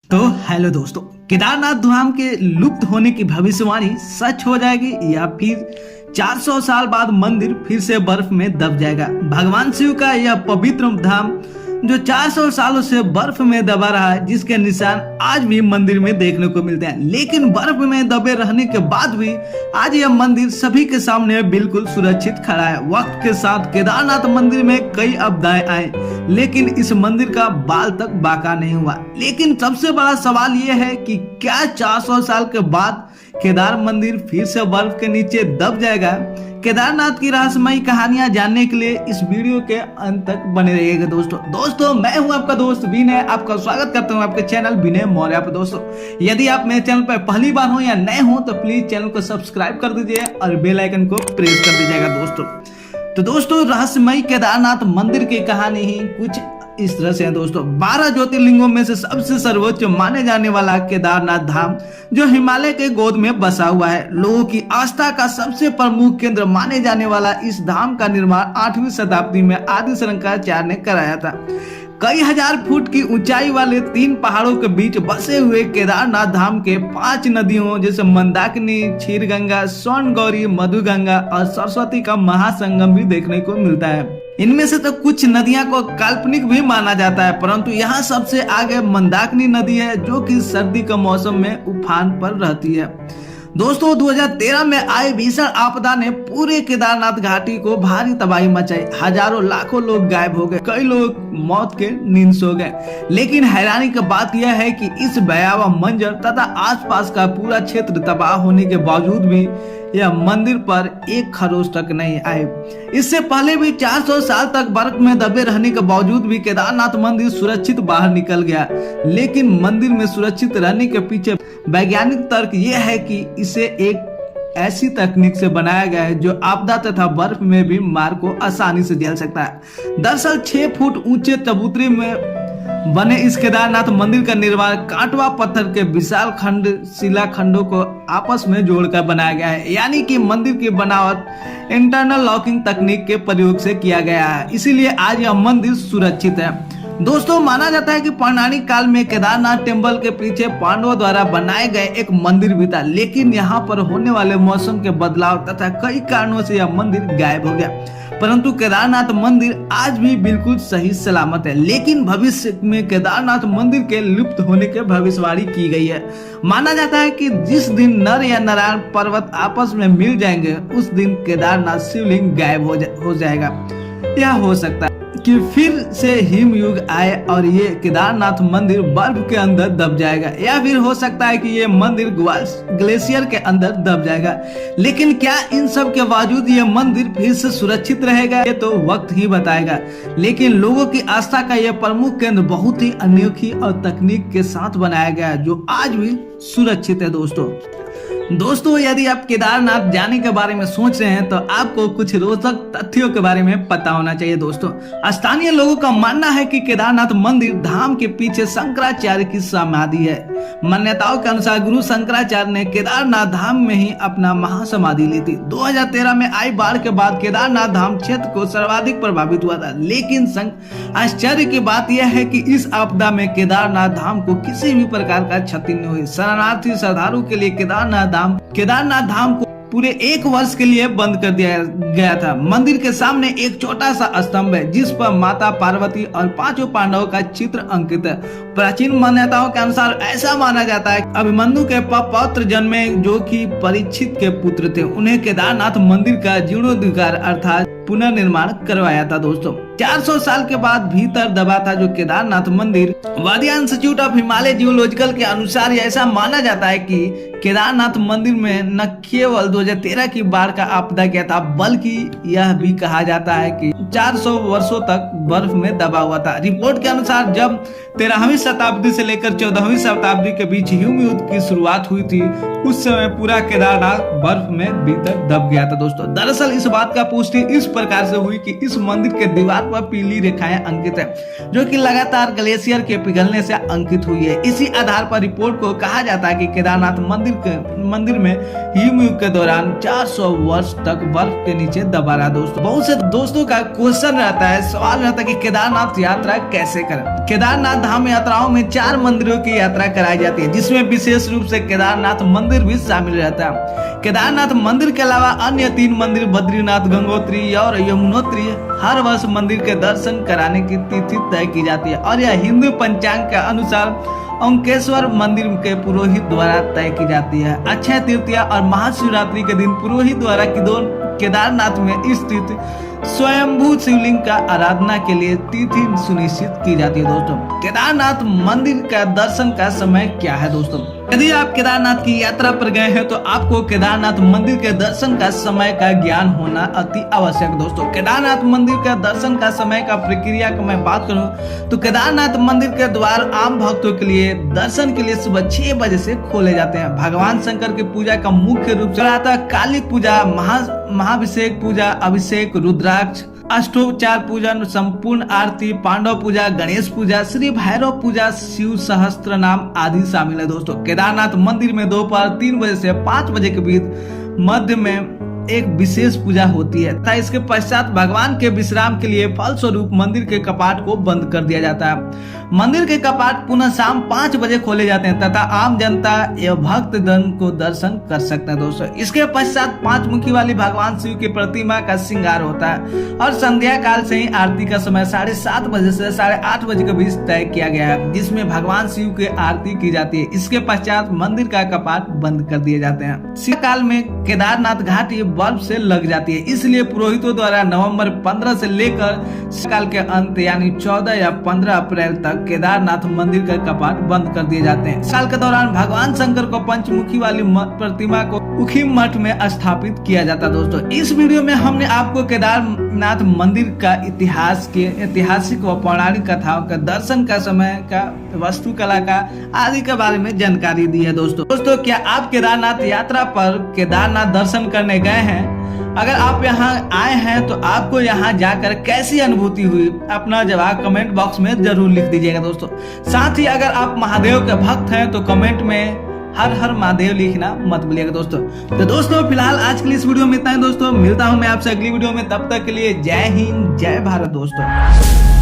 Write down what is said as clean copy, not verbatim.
तो हेलो दोस्तों, केदारनाथ धाम के लुप्त होने की भविष्यवाणी सच हो जाएगी या फिर 400 साल बाद मंदिर फिर से बर्फ में दब जाएगा। भगवान शिव का यह पवित्र धाम जो 400 सालों से बर्फ में दबा रहा है, जिसके निशान आज भी मंदिर में देखने को मिलते हैं। लेकिन बर्फ में दबे रहने के बाद भी आज यह मंदिर सभी के सामने बिल्कुल सुरक्षित खड़ा है। वक्त के साथ केदारनाथ मंदिर में कई आपदाएं आई, लेकिन इस मंदिर का बाल तक बाका नहीं हुआ। लेकिन सबसे बड़ा सवाल यह है कि क्या 400 साल के बाद केदार मंदिर फिर से बर्फ के नीचे दब जाएगा? केदारनाथ की रहस्यमयी कहानियां जानने के लिए इस वीडियो के अंत तक बने रहिएगा। दोस्तों मैं हूं आपका दोस्त विनय, आपका स्वागत करता हूं आपके चैनल विनय मौर्य पर। दोस्तों यदि आप मेरे चैनल पर पहली बार हो या नए हो तो प्लीज चैनल को सब्सक्राइब कर दीजिए और बेल आइकन को प्रेस कर दीजिएगा। दोस्तों रहस्यमयी केदारनाथ मंदिर की कहानी ही कुछ इस तरह से है। दोस्तों 12 ज्योतिर्लिंगों में से सबसे सर्वोच्च माने जाने वाला केदारनाथ धाम जो हिमालय के गोद में बसा हुआ है, लोगों की आस्था का सबसे प्रमुख केंद्र माने जाने वाला इस धाम का निर्माण 8वीं शताब्दी में आदि शंकराचार्य ने कराया था। कई हजार फुट की ऊंचाई वाले 3 पहाड़ों के बीच बसे हुए केदारनाथ धाम के 5 नदियों जैसे मंदाकिनी, क्षीरगंगा, स्वर्ण गौरी, मधुगंगा और सरस्वती का महासंगम भी देखने को मिलता है। इनमें से तो कुछ नदियां को काल्पनिक भी माना जाता है, परंतु यहाँ सबसे आगे मंदाकिनी नदी है जो कि सर्दी के मौसम में उफान पर रहती है। दोस्तों 2013 में आई भीषण आपदा ने पूरे केदारनाथ घाटी को भारी तबाही मचाई। हजारों लाखों लोग गायब हो गए, कई लोग मौत के नींद सो गए। लेकिन हैरानी की बात यह है कि इस भयावह मंजर तथा आसपास का पूरा क्षेत्र तबाह होने के बावजूद भी यह मंदिर पर एक खरोच तक नहीं आए। इससे पहले भी 400 साल तक बर्फ में दबे रहने के बावजूद भी केदारनाथ मंदिर सुरक्षित बाहर निकल गया। लेकिन मंदिर में सुरक्षित रहने के पीछे वैज्ञानिक तर्क यह है कि इसे एक ऐसी तकनीक से बनाया गया है जो आपदा तथा बर्फ में भी मार को आसानी से झेल सकता है। दरअसल 6 फुट ऊंचे चबूतरे में बने इस केदारनाथ मंदिर का निर्माण कांटवा पत्थर के विशाल खंड शिला खंडों को आपस में जोड़कर बनाया गया है, यानी कि मंदिर की बनावट इंटरनल लॉकिंग तकनीक के प्रयोग से किया गया है। इसीलिए आज यह मंदिर सुरक्षित है। दोस्तों माना जाता है कि पौराणिक काल में केदारनाथ टेम्पल के पीछे पांडवों द्वारा बनाए गए एक मंदिर भी था, लेकिन यहाँ पर होने वाले मौसम के बदलाव तथा कई कारणों से यह मंदिर गायब हो गया। परंतु केदारनाथ मंदिर आज भी बिल्कुल सही सलामत है। लेकिन भविष्य में केदारनाथ मंदिर के लुप्त होने की भविष्यवाणी की गई है। माना जाता है कि जिस दिन नर या नारायण पर्वत आपस में मिल जाएंगे उस दिन केदारनाथ शिवलिंग गायब हो जाएगा। यह हो सकता है कि फिर से हिम युग आए और ये केदारनाथ मंदिर बर्फ के अंदर दब जाएगा, या फिर हो सकता है कि ये मंदिर ग्लेशियर के अंदर दब जाएगा। लेकिन क्या इन सब के बावजूद ये मंदिर फिर से सुरक्षित रहेगा, ये तो वक्त ही बताएगा। लेकिन लोगों की आस्था का यह प्रमुख केंद्र बहुत ही अनोखी और तकनीक के साथ बनाया गया है जो आज भी सुरक्षित है। दोस्तों यदि आप केदारनाथ जाने के बारे में सोच रहे हैं तो आपको कुछ रोचक तथ्यों के बारे में पता होना चाहिए। दोस्तों स्थानीय लोगों का मानना है कि केदारनाथ मंदिर धाम के पीछे शंकराचार्य की समाधि है। मान्यताओं के अनुसार गुरु शंकराचार्य ने केदारनाथ धाम में ही अपना महासमाधि ली थी। 2013 में आई बाढ़ के बाद केदारनाथ धाम क्षेत्र को सर्वाधिक प्रभावित हुआ था। लेकिन आश्चर्य की बात यह है कि इस आपदा में केदारनाथ धाम को किसी भी प्रकार का क्षति नहीं हुई। शरणार्थी श्रद्धालु के लिए केदारनाथ धाम को पूरे 1 वर्ष के लिए बंद कर दिया गया था। मंदिर के सामने एक छोटा सा स्तंभ है जिस पर माता पार्वती और 5 पांडवों का चित्र अंकित है। प्राचीन मान्यताओं के अनुसार ऐसा माना जाता है अभिमन्यु के पौत्र जन्मे जो कि परीक्षित के पुत्र थे, उन्हें केदारनाथ मंदिर का जीर्णोद्धार अर्थात पुनर्निर्माण करवाया था। दोस्तों 400 साल के बाद भीतर दबा था जो केदारनाथ मंदिर। वादिया इंस्टीट्यूट ऑफ हिमालय जियोलॉजिकल के अनुसार ऐसा माना जाता है कि केदारनाथ मंदिर में न केवल 2013 की बाढ़ का आपदा गया था, बल्कि यह भी कहा जाता है कि 400 वर्षों तक बर्फ में दबा हुआ था। रिपोर्ट के अनुसार जब 13वीं शताब्दी से लेकर 14वीं शताब्दी के बीच हिम युग की शुरुआत हुई थी, उस समय पूरा केदारनाथ बर्फ में भीतर दब गया था। दोस्तों दरअसल इस बात का पुष्टि इस प्रकार से हुई कि इस मंदिर के दीवार पठार पर पीली रेखाएं अंकित है जो कि लगातार ग्लेशियर के पिघलने से अंकित हुई है। इसी आधार पर रिपोर्ट को कहा जाता है कि केदारनाथ मंदिर में हिमयुग के दौरान 400 वर्ष तक बर्फ के नीचे दबा रहा। दोस्तों बहुत से दोस्तों का क्वेश्चन रहता है, सवाल रहता है कि केदारनाथ यात्रा कैसे करें। केदारनाथ धाम यात्राओं में 4 मंदिरों की यात्रा कराई जाती है जिसमें विशेष रूप से केदारनाथ मंदिर भी शामिल रहता है। केदारनाथ मंदिर के अलावा अन्य 3 मंदिर बद्रीनाथ, गंगोत्री और यमुनोत्री हर वर्ष मंदिर के दर्शन कराने की तिथि तय की जाती है और यह हिंदू पंचांग के अनुसार ओंकेश्वर मंदिर के पुरोहित द्वारा तय की जाती है। अक्षय तृतीया और महाशिवरात्रि के दिन पुरोहित द्वारा केदारनाथ में स्थित स्वयंभू शिवलिंग का आराधना के लिए तिथि सुनिश्चित की जाती है। दोस्तों केदारनाथ मंदिर का दर्शन का समय क्या है? दोस्तों यदि आप केदारनाथ की यात्रा पर गए हैं तो आपको केदारनाथ मंदिर के दर्शन का समय का ज्ञान होना अति आवश्यक। दोस्तों केदारनाथ मंदिर का दर्शन का समय का प्रक्रिया की मैं बात करूं तो केदारनाथ मंदिर के द्वार आम भक्तों के लिए दर्शन के लिए सुबह 6 बजे से खोले जाते हैं। भगवान शंकर की पूजा का मुख्य रूप से रहता है कालिक पूजा, महाभिषेक पूजा, अभिषेक, रुद्राक्ष, अष्टोपचार पूजन, संपूर्ण आरती, पांडव पूजा, गणेश पूजा, श्री भैरव पूजा, शिव सहस्त्र नाम आदि शामिल है। दोस्तों केदारनाथ मंदिर में दोपहर 3 बजे से 5 बजे के बीच मध्य में एक विशेष पूजा होती है तथा इसके पश्चात भगवान के विश्राम के लिए फलस्वरूप मंदिर के कपाट को बंद कर दिया जाता है। मंदिर के कपाट पुनः शाम 5 बजे खोले जाते हैं तथा आम जनता एवं भक्त जन को दर्शन कर सकते हैं। दोस्तों इसके पश्चात 5 मुखी वाली भगवान शिव की प्रतिमा का श्रृंगार होता है और संध्या काल से ही आरती का समय 7:30 बजे से 8:30 बजे के बीच तय किया गया है जिसमें भगवान शिव की आरती की जाती है। इसके पश्चात मंदिर का कपाट बंद कर दिए जाते हैं। शिव काल में केदारनाथ घाटी बर्फ से लग जाती है, इसलिए पुरोहितों द्वारा नवंबर 15 से लेकर साल के अंत यानी 14 या 15 अप्रैल तक केदारनाथ मंदिर का कपाट बंद कर दिए जाते हैं। साल के दौरान भगवान शंकर को पंचमुखी वाली प्रतिमा को उखीम मठ में स्थापित किया जाता है। दोस्तों इस वीडियो में हमने आपको केदारनाथ मंदिर का इतिहास के ऐतिहासिक व पौराणिक कथाओं का दर्शन का समय का वास्तुकला का आदि के बारे में जानकारी दी है। दोस्तों क्या आप केदारनाथ यात्रा पर केदारनाथ दर्शन करने गए हैं? अगर आप यहाँ आए हैं तो आपको यहाँ जाकर कैसी अनुभूति हुई, अपना जवाब कमेंट बॉक्स में जरूर लिख दीजिएगा। दोस्तों साथ ही अगर आप महादेव के भक्त हैं तो कमेंट में हर हर महादेव लिखना मत भूलिएगा। दोस्तों फिलहाल आज के लिए इस वीडियो में इतना ही। दोस्तों मिलता हूँ मैं आपसे अगली वीडियो में, तब तक के लिए जय हिंद जय भारत। दोस्तों